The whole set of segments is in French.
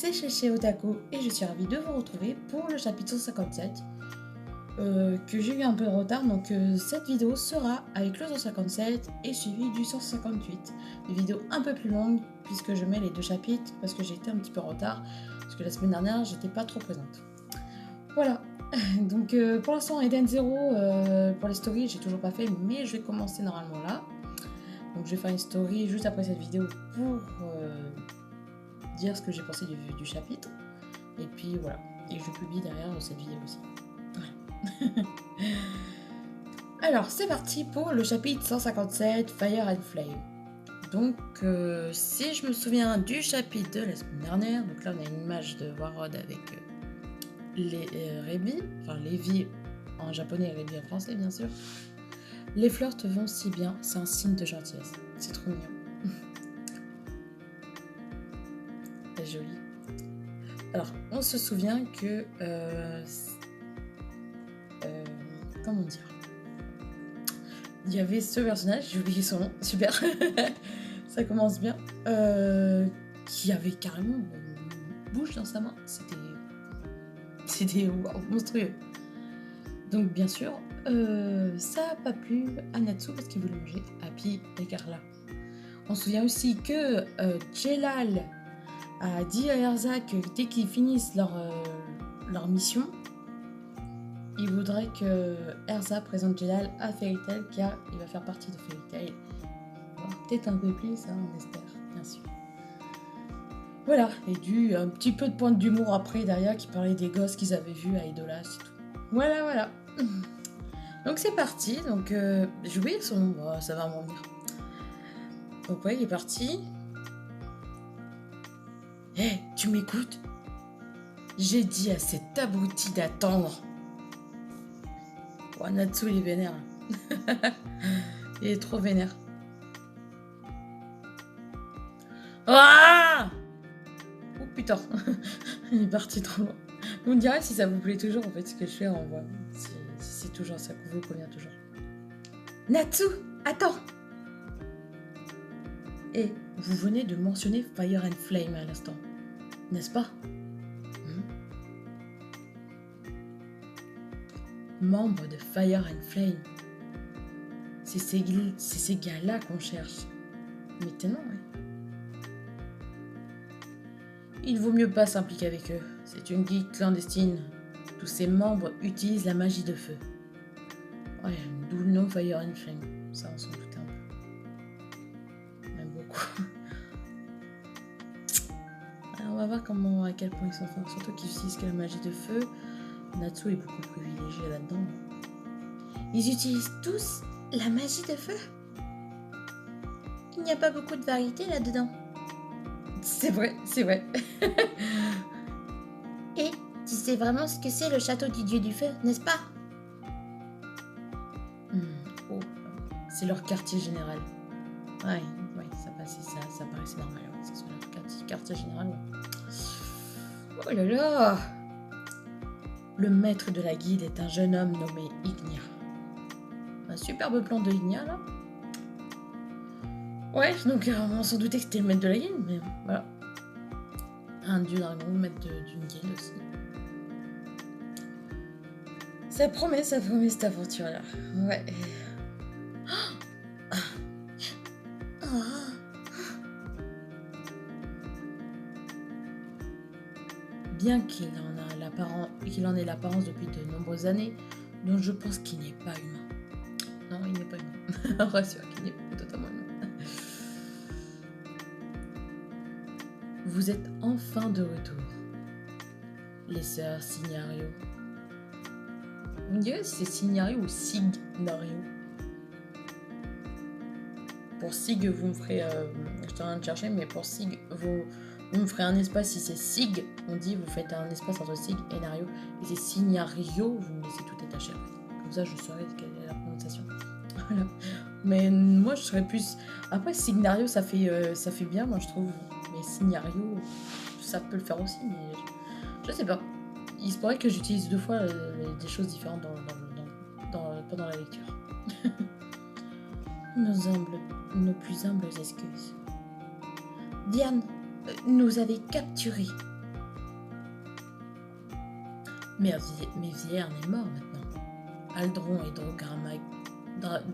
c'est Chéché Otaku et je suis ravie de vous retrouver pour le chapitre 157 que j'ai eu un peu de retard, donc cette vidéo sera avec le 157 et suivi du 158, une vidéo un peu plus longue puisque je mets les deux chapitres parce que j'ai été un petit peu en retard, parce que la semaine dernière j'étais pas trop présente. Voilà, donc pour l'instant Eden Zero, pour les stories j'ai toujours pas fait, mais je vais commencer normalement là. Donc je vais faire une story juste après cette vidéo pour dire ce que j'ai pensé du chapitre. Et puis voilà. Et je publie derrière cette vidéo aussi. Ouais. Alors c'est parti pour le chapitre 157, Fire and Flame. Donc si je me souviens du chapitre de la semaine dernière, donc là on a une image de Warrod avec Rebi, enfin Levi en japonais et Rebi en français bien sûr. Les fleurs te vont si bien, c'est un signe de gentillesse. C'est trop mignon. C'est joli. Alors, on se souvient que... comment dire, il y avait ce personnage, j'ai oublié son nom, super. Ça commence bien. Qui avait carrément une bouche dans sa main. C'était wow, monstrueux. Donc, bien sûr... ça n'a pas plu à Natsu parce qu'il voulait manger Happy et Carla. On se souvient aussi que Jelal a dit à Erza que dès qu'ils finissent leur mission, il voudrait que Erza présente Jelal à Fairy Tail car il va faire partie de Fairy Tail. Bon, peut-être un peu plus, hein, on espère, bien sûr. Voilà, et un petit peu de pointe d'humour après derrière qui parlait des gosses qu'ils avaient vus à Idola, c'est tout. Voilà. Donc c'est parti, donc j'ai oublié son nom, oh, ça va m'en venir. Donc ouais, il est parti. Hé, hey, tu m'écoutes? J'ai dit à cet abruti d'attendre. Oh, Natsu, il est vénère. Il est trop vénère. Ah! Oh putain, il est parti trop loin. Vous me direz si ça vous plaît toujours en fait ce que je fais en voix. Si c'est toujours ça que vous convient toujours. Natsu, attends! Et vous venez de mentionner Fire and Flame à l'instant, n'est-ce pas? Membre de Fire and Flame. C'est ces gars-là qu'on cherche. Maintenant, oui. Il vaut mieux pas s'impliquer avec eux. C'est une guilde clandestine. Tous ses membres utilisent la magie de feu. Ouais, d'où le nom Fire and Flame. Ça, on s'en doutait un peu. Même beaucoup. Alors, on va voir à quel point ils sont forts. Surtout qu'ils utilisent que la magie de feu. Natsu est beaucoup privilégié là-dedans. Ils utilisent tous la magie de feu? Il n'y a pas beaucoup de variété là-dedans. C'est vrai. Et tu sais vraiment ce que c'est le château du dieu du feu, n'est-ce pas? Oh, c'est leur quartier général. Ouais, ça paraissait normal. Ouais, c'est leur quartier général. Ouais. Oh là là! Le maître de la guilde est un jeune homme nommé Ignia. Un superbe plan de Ignia, là. Ouais, donc on s'en doutait que c'était le maître de la guilde, mais voilà. Un dieu dragon, maître d'une guilde aussi. Ça promet cette aventure-là. Ouais. Bien qu'il en ait l'apparence depuis de nombreuses années, donc je pense qu'il n'est pas humain. Non, il n'est pas humain. Rassure qu'il n'est pas totalement humain. Vous êtes enfin de retour. Les sœurs Signario. Vous me direz si c'est Signario ou Signario. Pour Sig, vous me ferez... je suis en train de chercher, mais pour Sig, vous me ferez un espace. Si c'est Sig, on dit, vous faites un espace entre Sig et Nario. Et c'est Signario, vous me laissez tout détaché. Comme ça, je saurai quelle est la prononciation. Voilà. Mais moi, je serais plus... Après, Signario, ça fait bien, moi, je trouve. Mais Signario, ça peut le faire aussi, mais je sais pas. Il se pourrait que j'utilise deux fois des choses différentes pendant la lecture. Nos plus humbles excuses. Diane nous avait capturés. Mais Vierne est mort maintenant. Aldron et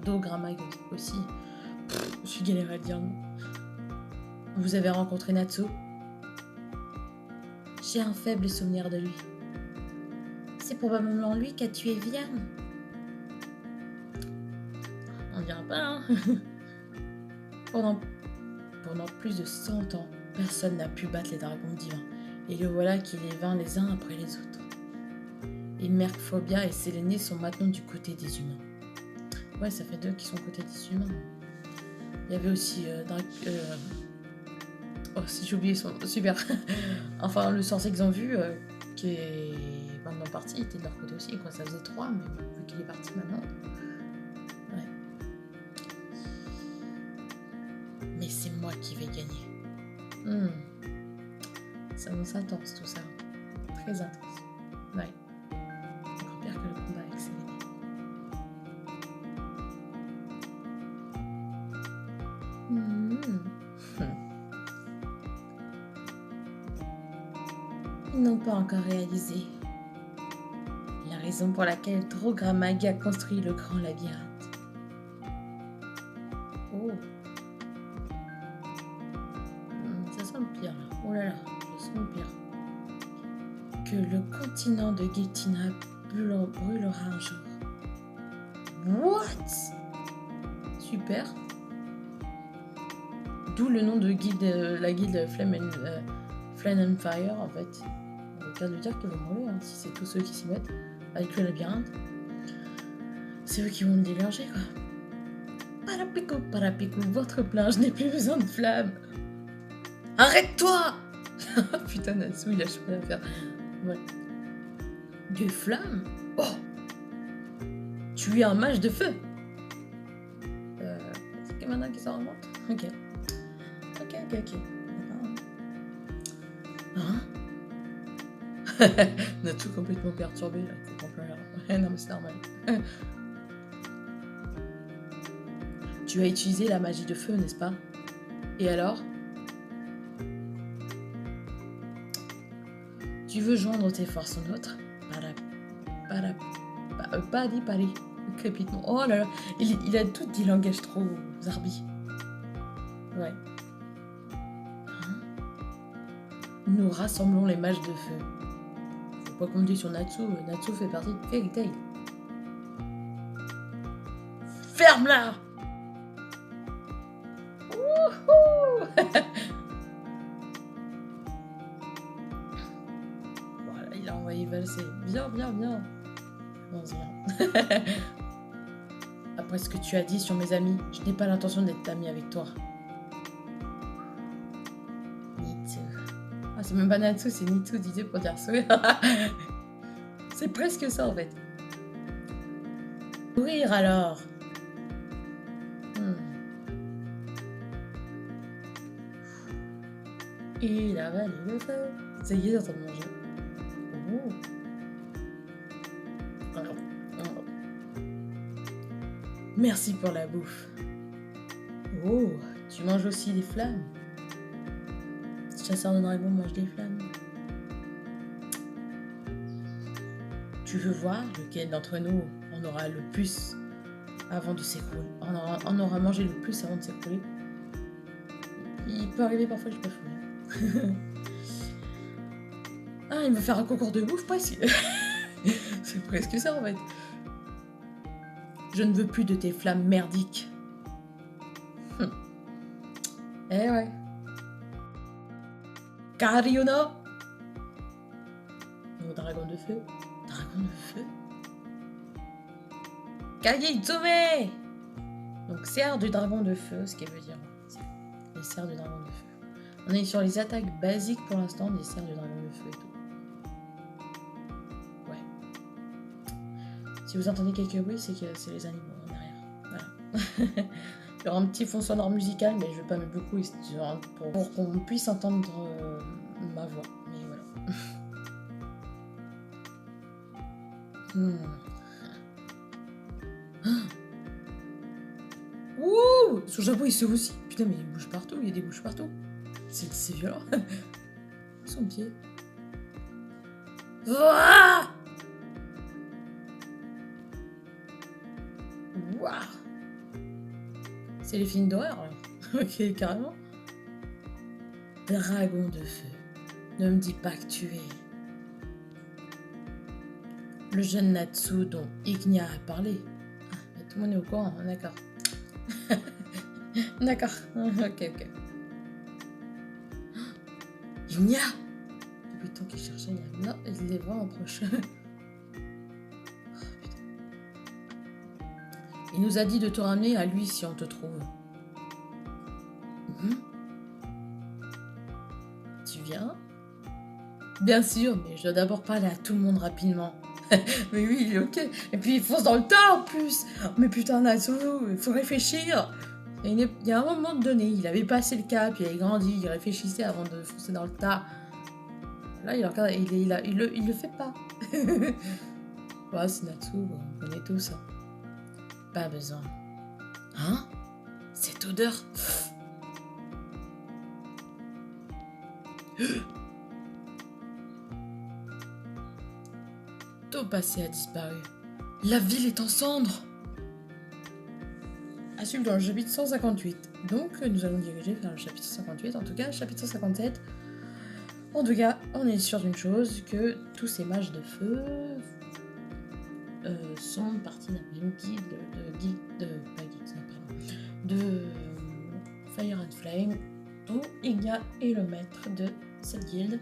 Dogramag aussi. Je suis galère à le dire. Vous avez rencontré Natsu? J'ai un faible souvenir de lui. C'est probablement lui qui a tué Vierne. On dira pas, hein. Pendant plus de 100 ans, personne n'a pu battre les dragons divins. Et le voilà qui les vainc les uns après les autres. Et Merkphobia et Séléné sont maintenant du côté des humains. Ouais, ça fait 2 qui sont côté des humains. Il y avait aussi... Oh, si j'ai oublié son... Super. Enfin, le sorcier qu'ils ont vu, qui est maintenant parti, il était de leur côté aussi. Quoi. Ça faisait 3, mais vu qu'il est parti maintenant... Ouais. Mais c'est moi qui vais gagner. Ça nous intense tout ça. Très intense. Ouais. Encore pire que le combat avec Séléné. Ils n'ont pas encore réalisé la raison pour laquelle Dogramag a construit le grand labyrinthe. Oh. Ça sent le pire là. Oh là là, je sens le pire. Que le continent de Getina brûlera un jour. What? Super. D'où le nom de la guilde Flame and Fire en fait. On va bien lui dire qu'ils vont mourir, hein, si c'est tous ceux qui s'y mettent avec le labyrinthe. C'est eux qui vont me déverger quoi. Parapico, votre plein, je n'ai plus besoin de flammes. Arrête-toi. Putain, Natsu, il a chaud à faire. Ouais. Des flammes? Oh! Tu es un mage de feu! C'est que maintenant qu'ils s'en rendent compte? Ok. Hein? Natsu complètement perturbé là, il comprend plus rien. Non mais c'est normal. Tu as utilisé la magie de feu, n'est-ce pas? Et alors? Tu veux joindre tes forces aux nôtres? Pari. Crépitement. Oh là là, il a tout des langages trop zarbi. Ouais. Hein? Nous rassemblons les mages de feu. Faut pas compter sur Natsu. Natsu fait partie de Fairy Tail. Ferme-la! Wouhou! Voilà, il a envoyé valser. Bien. Bon, c'est bien. Après ce que tu as dit sur mes amis, je n'ai pas l'intention d'être amie avec toi. Nitsu. Ah, c'est même pas Natsu, c'est Nitsu disait pour dire ça. C'est presque ça en fait. Mourir alors. Il a avalé le feu. Ça y est, il est en train de manger. Oh. Merci pour la bouffe. Oh, tu manges aussi des flammes. Ce chasseur de dragons mange des flammes. Tu veux voir lequel d'entre nous en aura le plus avant de s'écrouler? On aura mangé le plus avant de s'écrouler. Il peut arriver parfois, je peux fouiller. Ah, il veut faire un concours de bouffe presque. C'est presque ça en fait. Je ne veux plus de tes flammes merdiques. Eh ouais. Kariona. Oh, dragon de feu. Dragon de feu. Kageitsume. Donc serre du dragon de feu, ce qu'elle veut dire. Les serres du dragon de feu. On est sur les attaques basiques pour l'instant des serres du dragon de feu et tout. Ouais. Si vous entendez quelques bruits, c'est que c'est les animaux en arrière. Voilà. Il y aura un petit fond sonore musical, mais je vais pas mettre beaucoup pour qu'on puisse entendre ma voix. Mais voilà. Ouh, son chapeau il se aussi. Putain, mais il bouge partout, il y a des bouches partout. C'est violent. Son pied. Ouah, Waouh. C'est les films d'horreur, là. Ok, carrément. Dragon de feu. Ne me dis pas que tu es le jeune Natsu dont Ignia a parlé. Ah, tout le monde est au courant, d'accord. D'accord, ok. Ignia. Depuis le temps qu'il cherchait, non, il les voit en proche. Oh, putain. Il nous a dit de te ramener à lui si on te trouve. Tu viens? Bien sûr, mais je dois d'abord parler à tout le monde rapidement. Mais oui, il est ok. Et puis il fonce dans le tas en plus. Mais putain, Natsu, il faut réfléchir. Il y a un moment donné, il avait passé le cap, il avait grandi, il réfléchissait avant de foncer dans le tas. Là, il regarde, il le fait pas. Ouais, c'est Natsu, on connaît tout ça. Pas besoin. Hein? Cette odeur. Passé a disparu. La ville est en cendres. À suivre dans le chapitre 158. Donc, nous allons diriger vers le chapitre 158. En tout cas, chapitre 157. En tout cas, on est sûr d'une chose, que tous ces mages de feu sont partie d'un même guide de Fire and Flame, où Ignia est le maître de cette guilde.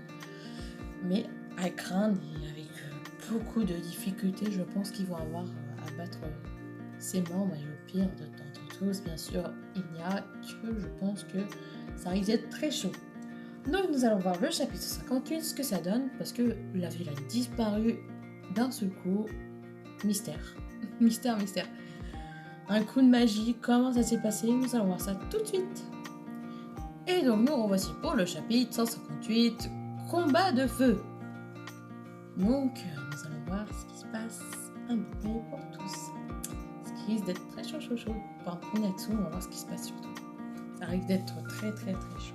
Mais à craindre et avec beaucoup de difficultés, je pense qu'ils vont avoir à battre ses membres, et le pire d'entre tous, bien sûr, Ignia, que je pense que ça risque d'être très chaud. Donc nous allons voir le chapitre 58, ce que ça donne, parce que la ville a disparu d'un seul coup. Mystère. Mystère. Un coup de magie, comment ça s'est passé? Nous allons voir ça tout de suite. Et donc nous revoici pour le chapitre 158, combat de feu. Donc nous allons voir ce qui se passe un peu pour tous. Ce qui risque d'être très chaud. Enfin, pour Natsu, on va voir ce qui se passe surtout. Ça risque d'être très chaud.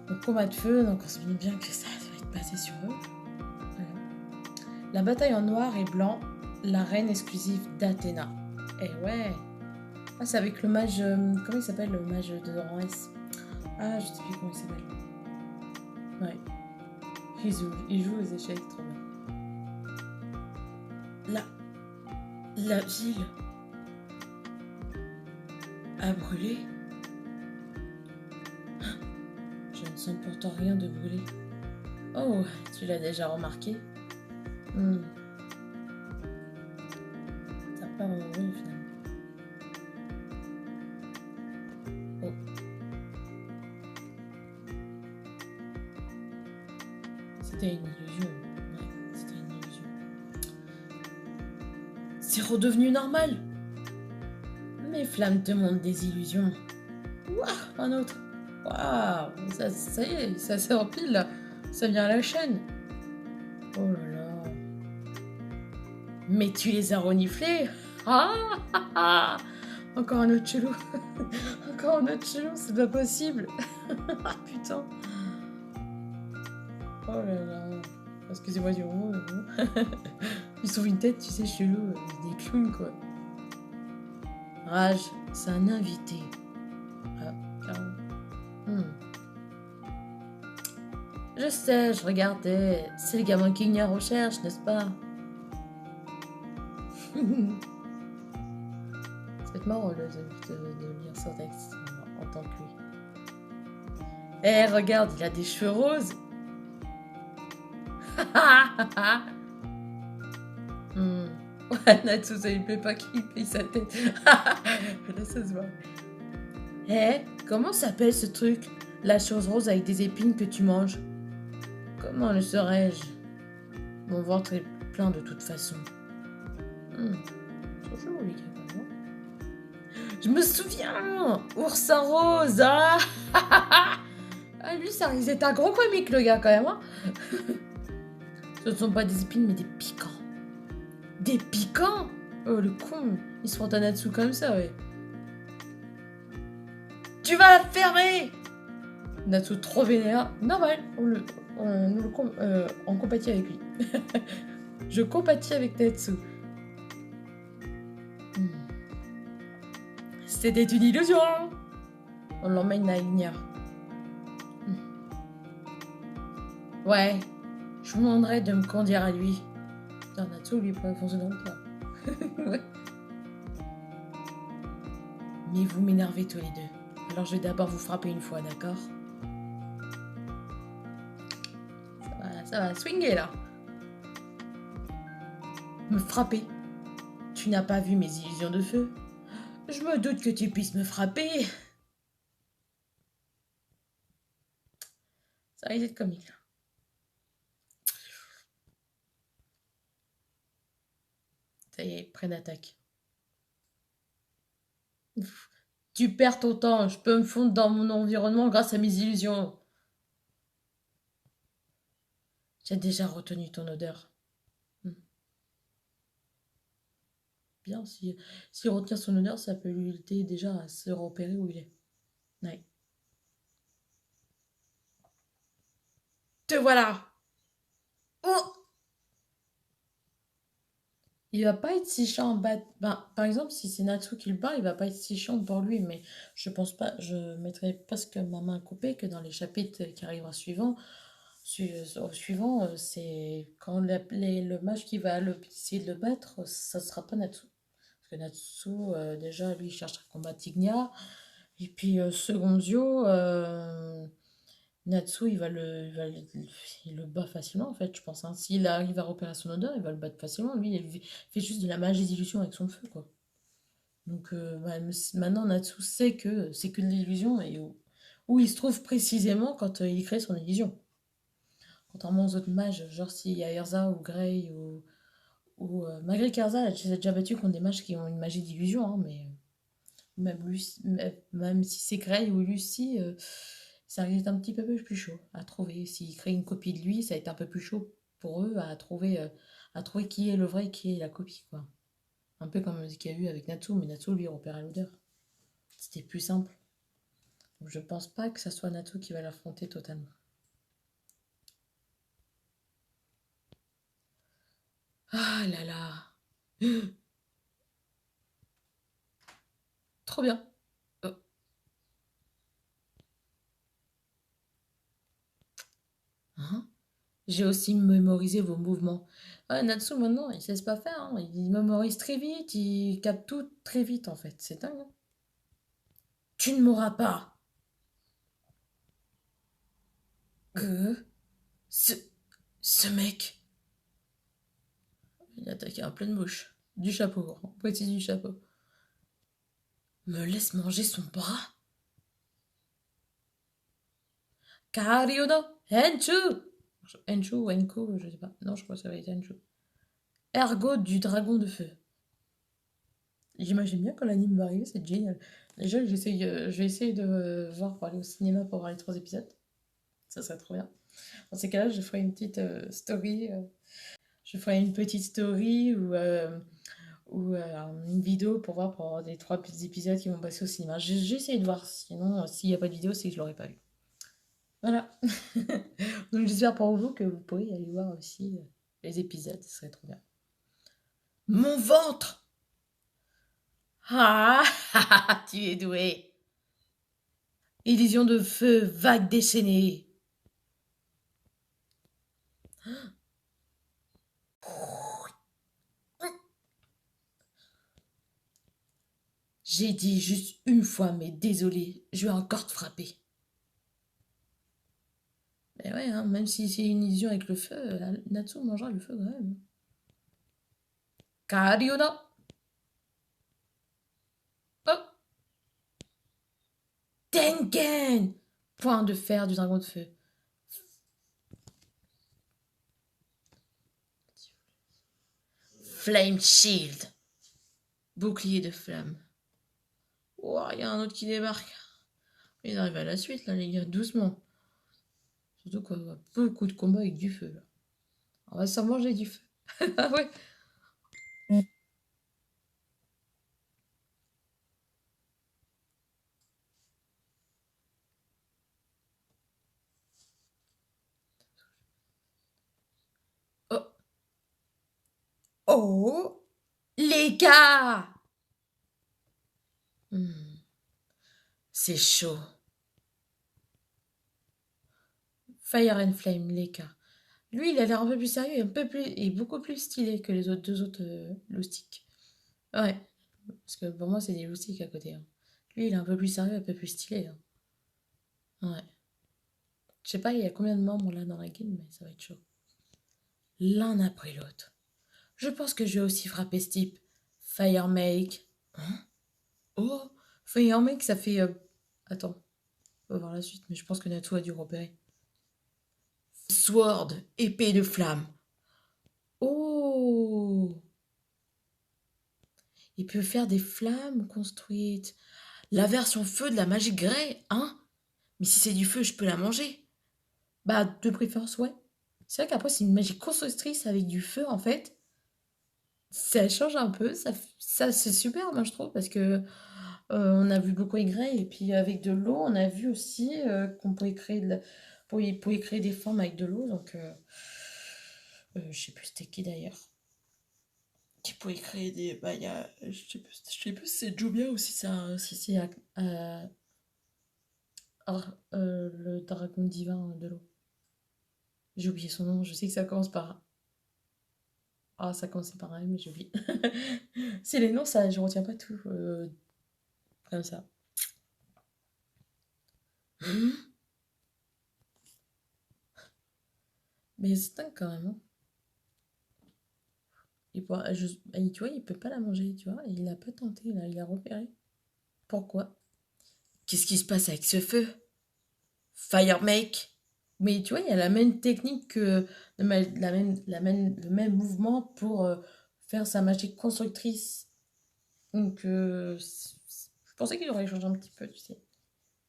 Donc combat de feu, donc on se dit bien que ça va être passé sur eux. Voilà. La bataille en noir et blanc, la reine exclusive d'Athéna. Et ouais. Ah, c'est avec le mage... comment il s'appelle, le mage de rang S? Ah, je sais plus comment il s'appelle. Ouais. Il joue aux échecs, trop bien. La ville a brûlé. Je ne sens pourtant rien de brûlé. Oh, tu l'as déjà remarqué? Ça n'a pas vraiment brûlé finalement. Oh. C'était une illusion. Ouais, c'était une illusion. C'est redevenu normal. Mes flammes te montrent des illusions. Waouh, un autre. Waouh, ça y est, ça s'empile là. Ça vient à la chaîne. Oh là là. Mais tu les as reniflés. Ah. Encore un autre chelou. Encore un autre chelou, c'est pas possible. Putain. Oh là là. Excusez-moi du mot. Ils sauvent une tête, tu sais, chelou. Des clowns, quoi. Rage, c'est un invité. Ah, carrément. Je sais, je regardais. C'est le gamin qu'Ignia recherche, n'est-ce pas? C'est marrant de lire son texte en tant que lui. Eh, regarde, il a des cheveux roses. Ouais, Natsu, ça lui plaît pas qu'il paye sa tête. Là, ça se voit. Eh, comment s'appelle ce truc? La chose rose avec des épines que tu manges? Comment le saurais-je? Mon ventre est plein de toute façon. C'est chaud, les gars. Je me souviens! Oursin rose! Ah, lui, ça risque d'être un gros comique, le gars, quand même. Hein. Ce ne sont pas des épines, mais des piquants. Des piquants? Oh, le con! Il se prend un Natsu comme ça, ouais. Tu vas la fermer! Natsu trop vénère. Normal, on compatit avec lui. Je compatis avec Natsu. C'était une illusion. On l'emmène à Ignia. Ouais, je vous demanderai de me conduire à lui. Putain, Natsu, lui, pourrait foncer dans le tas. Ouais. Mais vous m'énervez tous les deux. Alors je vais d'abord vous frapper une fois, d'accord? Ça va swinguer là. Me frapper? Tu n'as pas vu mes illusions de feu? Je me doute que tu puisses me frapper. Ça risque d'être comique là. Ça y est, prêt d'attaque. Tu perds ton temps, je peux me fondre dans mon environnement grâce à mes illusions. J'ai déjà retenu ton odeur. Bien, si retenir son odeur, ça peut lui aider déjà à se repérer où il est. Ouais. Te voilà! Oh! Il va pas être si chiant ben, par exemple, si c'est Natsu qui le parle, il va pas être si chiant pour lui, mais je pense pas, je mettrai presque ma main coupée que dans les chapitres qui arriveront au suivant, c'est quand le mage qui va essayer de le battre, ça sera pas Natsu. Parce que Natsu, déjà, lui, il cherche à combattre Ignia. Et puis, Secondio, Natsu, il le bat facilement, en fait, je pense. Hein. S'il arrive à repérer son odeur, il va le battre facilement. Lui, il fait juste de la magie d'illusion avec son feu, quoi. Donc, maintenant, Natsu sait que c'est que de l'illusion et où il se trouve précisément quand il crée son illusion. Contrairement aux autres mages, genre s'il y a Erza ou Grey malgré qu'Erza, elle s'est déjà battue contre des mages qui ont une magie d'illusion, hein, mais même si c'est Grey ou Lucie, ça risque d'être un petit peu plus chaud à trouver. S'ils créent une copie de lui, ça va être un peu plus chaud pour eux à trouver qui est le vrai et qui est la copie, quoi. Un peu comme ce qu'il y a eu avec Natsu, mais Natsu, lui, repérait l'odeur. C'était plus simple. Donc, je pense pas que ça soit Natsu qui va l'affronter totalement. Ah là là. Trop bien. Oh. Hein. J'ai aussi mémorisé vos mouvements. Ouais, Natsu, maintenant, il sait pas faire. Hein. Il mémorise très vite, il capte tout très vite, en fait. C'est dingue. Hein. Tu ne mourras pas. Que ce, ce mec. Il attaquait en pleine bouche. Du chapeau, en petit du chapeau. Me laisse manger son bras. Karyono Enchu. Enchu ou Enku, je sais pas. Non, je crois que ça va être Enchu. Ergot du dragon de feu. J'imagine bien quand l'anime va arriver, c'est génial. Déjà, je vais essayer de voir pour aller au cinéma pour voir les 3 épisodes. Ça serait trop bien. Dans ces cas-là, je ferai une petite story. Je ferai une petite story ou une vidéo pour voir pour les 3 petits épisodes qui vont passer au cinéma. J'ai essayé de voir. Sinon, s'il n'y a pas de vidéo, c'est que je l'aurais pas vu. Voilà. Donc j'espère pour vous que vous pourrez aller voir aussi les épisodes. Ce serait trop bien. Mon ventre! Ah, tu es doué. Illusion de feu, vague déchaînée. J'ai dit juste une fois, mais désolé, je vais encore te frapper. Mais ouais, hein, même si c'est une illusion avec le feu, Natsu mangera le feu quand même. Karyona! Oh! Tengen! Point de fer du dragon de feu. Flame Shield. Bouclier de flamme. Oh, il y a un autre qui débarque. Ils arrivent à la suite, là, les gars, doucement. Surtout qu'on voit beaucoup de combats avec du feu, là. On va s'en manger du feu. Ah ouais. Oh. Oh. Les gars! C'est chaud. Fire and Flame, Leka. Lui, il a l'air un peu plus sérieux et, un peu plus, et beaucoup plus stylé que les autres deux autres loustiques. Ouais, parce que pour moi, c'est des loustiques à côté. Hein. Lui, il est un peu plus sérieux, un peu plus stylé. Hein. Ouais. Je sais pas, il y a combien de membres là dans la guilde, mais ça va être chaud. L'un après l'autre. Je pense que je vais aussi frapper ce type. Firemake. Hein? Oh, Firemake, ça fait. Attends, on va voir la suite, mais je pense que Natsu a dû repérer. Sword, épée de flamme. Oh, il peut faire des flammes construites. La version feu de la magie Grey, hein? Mais si c'est du feu, je peux la manger. Bah, de préférence, ouais. C'est vrai qu'après, c'est une magie constructrice avec du feu, en fait. Ça change un peu. Ça c'est super, moi, je trouve, parce que on a vu beaucoup Grey, et puis avec de l'eau, on a vu aussi qu'on pouvait créer pouvait créer des formes avec de l'eau. Donc, je sais plus c'était qui d'ailleurs. Qui pouvait créer des. Bah, il y a. Je sais plus si c'est Jubia ou si c'est le dragon divin de l'eau. J'ai oublié son nom, je sais que ça commence par. Ah, ça commence par un M, mais j'ai oublié. C'est les noms, ça, je retiens pas tout comme ça. Mais c'est dingue quand même. Hein. Tu vois, il peut pas la manger, tu vois. Il l'a pas tenté, là, il a repéré. Pourquoi? Qu'est-ce qui se passe avec ce feu? Firemake. Mais tu vois, il y a la même technique que le même mouvement pour faire sa magie constructrice. Donc, je pensais qu'il aurait changé un petit peu, tu sais.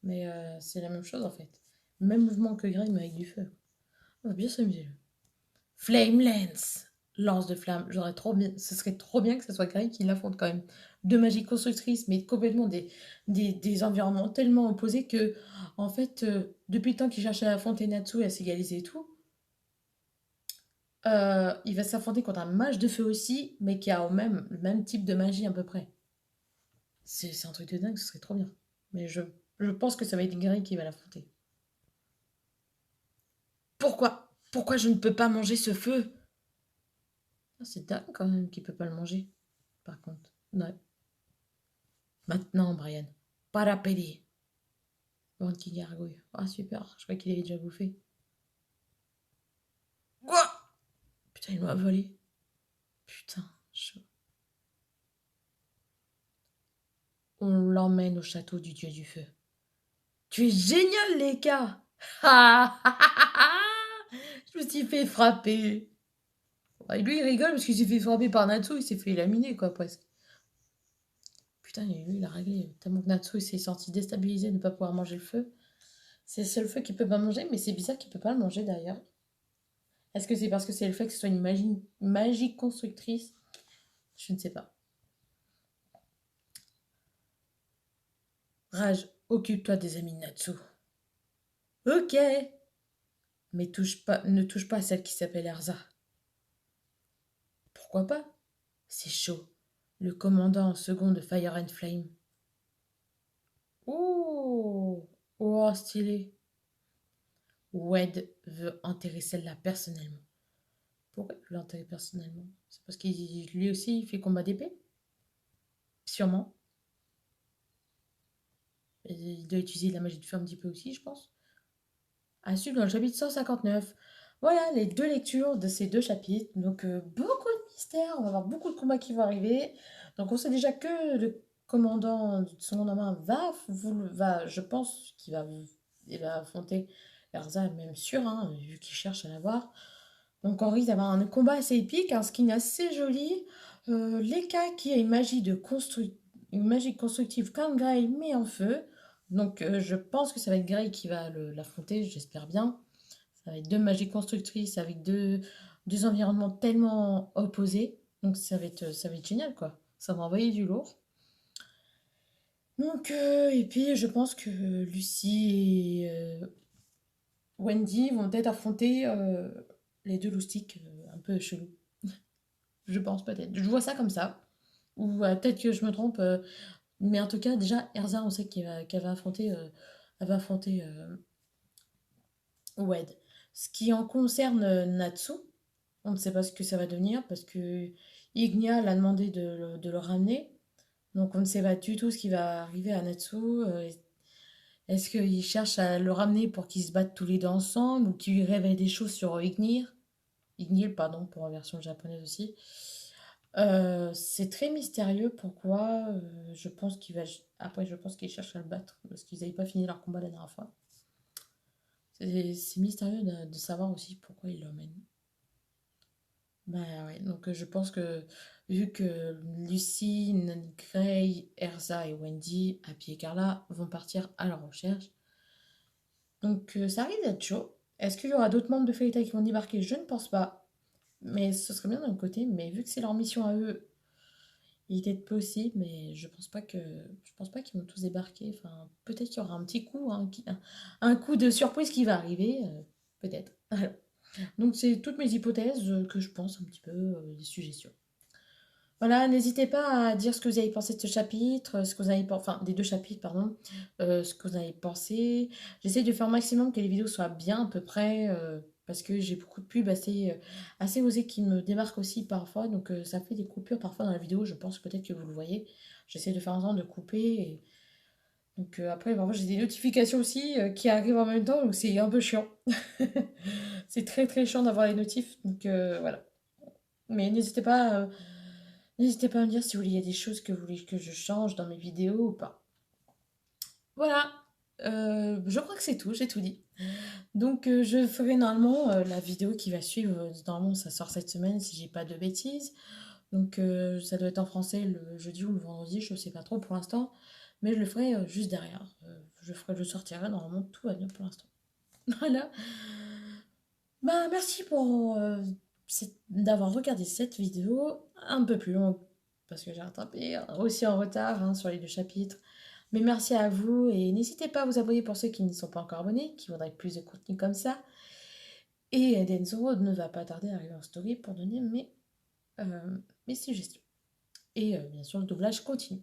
Mais c'est la même chose en fait. Même mouvement que Greg, mais avec du feu. On va bien s'amuser. Flame Lance. Lance de flamme. J'aurais trop bien. Ce serait trop bien que ce soit Greg qui l'affronte quand même. Deux magies constructrices, mais complètement des environnements tellement opposés que, en fait, depuis le temps qu'il cherche à affronter Natsu et à s'égaliser et tout, il va s'affronter contre un mage de feu aussi, mais qui a le même type de magie à peu près. C'est un truc de dingue, ce serait trop bien. Mais je pense que ça va être Greg qui va l'affronter. Pourquoi je ne peux pas manger ce feu? Ah, c'est dingue quand même qu'il peut pas le manger, par contre. Ouais. Maintenant, Brian. Parapédie. Bande qui gargouille. Ah, super. Je crois qu'il avait déjà bouffé. Quoi? Putain, il m'a volé. Putain, chaud. On l'emmène au château du dieu du feu. Tu es génial, les gars! Je me suis fait frapper. Et lui, il rigole parce qu'il s'est fait frapper par Natsu. Il s'est fait laminer, quoi, presque. Putain, lui, il a réglé. Tellement que Natsu, il s'est senti déstabilisé de ne pas pouvoir manger le feu. C'est le seul feu qu'il peut pas manger, mais c'est bizarre qu'il peut pas le manger d'ailleurs. Est-ce que c'est parce que c'est le fait que ce soit une magie constructrice? Je ne sais pas. Rage, occupe-toi des amis de Natsu. Ok, mais ne touche pas à celle qui s'appelle Erza. Pourquoi pas? C'est chaud. Le commandant en second de Fire and Flame. Oh, oh, stylé. Wed veut enterrer celle-là personnellement. Pourquoi il veut l'enterrer personnellement? C'est parce qu'il lui aussi il fait combat d'épée? Sûrement. Et il doit utiliser de la magie de feu un petit peu aussi, je pense. À suivre dans le chapitre 159. Voilà les deux lectures de ces deux chapitres. Donc, beaucoup de mystères. On va avoir beaucoup de combats qui vont arriver. Donc, on sait déjà que le commandant de seconde en main je pense il va affronter Erza, même sûr, hein, vu qu'il cherche à l'avoir. Donc, on risque d'avoir un combat assez épique, un skin assez joli. Leka qui a une magie constructive comme Grey, mais en feu. Donc, je pense que ça va être Grey qui va l'affronter, j'espère bien. Ça va être deux magies constructrices avec deux environnements tellement opposés. Donc, ça va être génial, quoi. Ça va envoyer du lourd. Donc, et puis, je pense que Lucie et Wendy vont peut-être affronter les deux loustiques un peu chelous. Je pense peut-être. Je vois ça comme ça. Ou peut-être que je me trompe. Mais en tout cas, déjà, Erza, on sait qu'elle va affronter, Wed. Ce qui en concerne Natsu, on ne sait pas ce que ça va devenir parce que Ignia l'a demandé de le ramener. Donc on ne sait pas du tout ce qui va arriver à Natsu. Est-ce qu'il cherche à le ramener pour qu'ils se battent tous les deux ensemble ou qu'il lui révèle des choses sur Ignir? Ignil, pardon, pour la version japonaise aussi. C'est très mystérieux pourquoi je pense qu'il va... Après, je pense qu'il cherche à le battre parce qu'ils n'avaient pas fini leur combat la dernière fois. C'est mystérieux de savoir aussi pourquoi il l'emmène. Bah ouais, donc je pense que vu que Lucy, Grey, Erza et Wendy, Happy et Carla vont partir à leur recherche, donc ça risque d'être chaud. Est-ce qu'il y aura d'autres membres de Fairy Tail qui vont débarquer? Je ne pense pas. Mais ce serait bien d'un côté, mais vu que c'est leur mission à eux, il était possible, mais je pense pas qu'ils vont tous débarquer. Enfin, peut-être qu'il y aura un petit coup, hein, un coup de surprise qui va arriver, peut-être. Donc c'est toutes mes hypothèses que je pense un petit peu, des suggestions. Voilà, n'hésitez pas à dire ce que vous avez pensé de ce chapitre, ce que vous avez enfin des deux chapitres, pardon, ce que vous avez pensé. J'essaie de faire au maximum que les vidéos soient bien à peu près, parce que j'ai beaucoup de pubs assez osées qui me démarquent aussi parfois, donc ça fait des coupures parfois dans la vidéo, je pense peut-être que vous le voyez. J'essaie de faire en sorte de couper. Donc après, parfois j'ai des notifications aussi qui arrivent en même temps, donc c'est un peu chiant. C'est très très chiant d'avoir les notifs, donc voilà. Mais n'hésitez pas à me dire si vous voulez, il y a des choses que vous voulez que je change dans mes vidéos ou pas. Voilà, je crois que c'est tout, j'ai tout dit. Donc je ferai normalement la vidéo qui va suivre, normalement ça sort cette semaine si j'ai pas de bêtises. Donc ça doit être en français le jeudi ou le vendredi, je sais pas trop pour l'instant. Mais je le ferai juste derrière. Je sortirai normalement, tout va bien pour l'instant. Voilà. Bah merci pour d'avoir regardé cette vidéo un peu plus longue parce que j'ai rattrapé aussi en retard hein, sur les deux chapitres. Mais merci à vous et n'hésitez pas à vous abonner pour ceux qui ne sont pas encore abonnés, qui voudraient plus de contenu comme ça. Et Denzo ne va pas tarder à arriver en story pour donner mes suggestions. Et bien sûr, le doublage continue.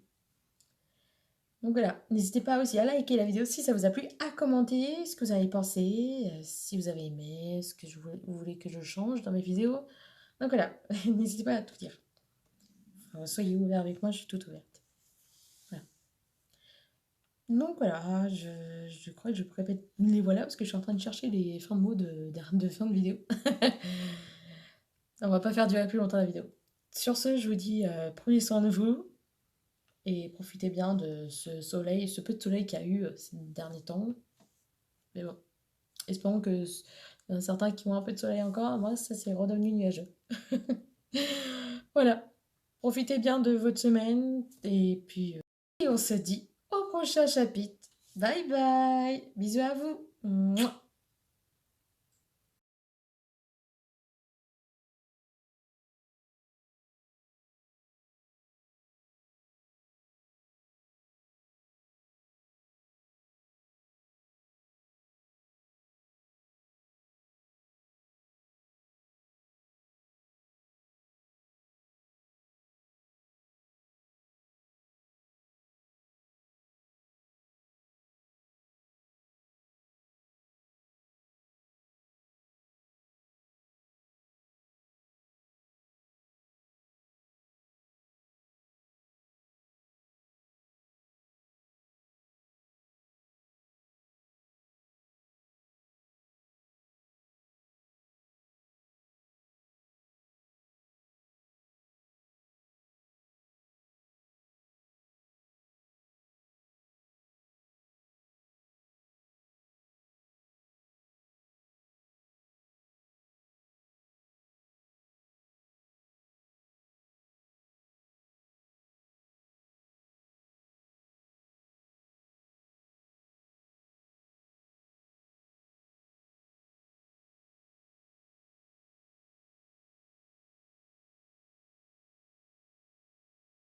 Donc voilà, n'hésitez pas aussi à liker la vidéo si ça vous a plu, à commenter ce que vous avez pensé, si vous avez aimé, ce que vous voulez que je change dans mes vidéos. Donc voilà, n'hésitez pas à tout dire. Enfin, soyez ouverts avec moi, je suis toute ouverte. Voilà. Donc voilà, je crois que je répète les voilà parce que je suis en train de chercher les fins de mots de fin de vidéo. On va pas faire durer plus longtemps la vidéo. Sur ce, je vous dis prenez soin de vous et profitez bien de ce soleil, ce peu de soleil qu'il y a eu ces derniers temps. Mais bon, espérons que y en a certains qui ont un peu de soleil encore. Moi, ça c'est redevenu nuageux. Voilà. Profitez bien de votre semaine et puis et on se dit au prochain chapitre. Bye bye. Bisous à vous. Mouah.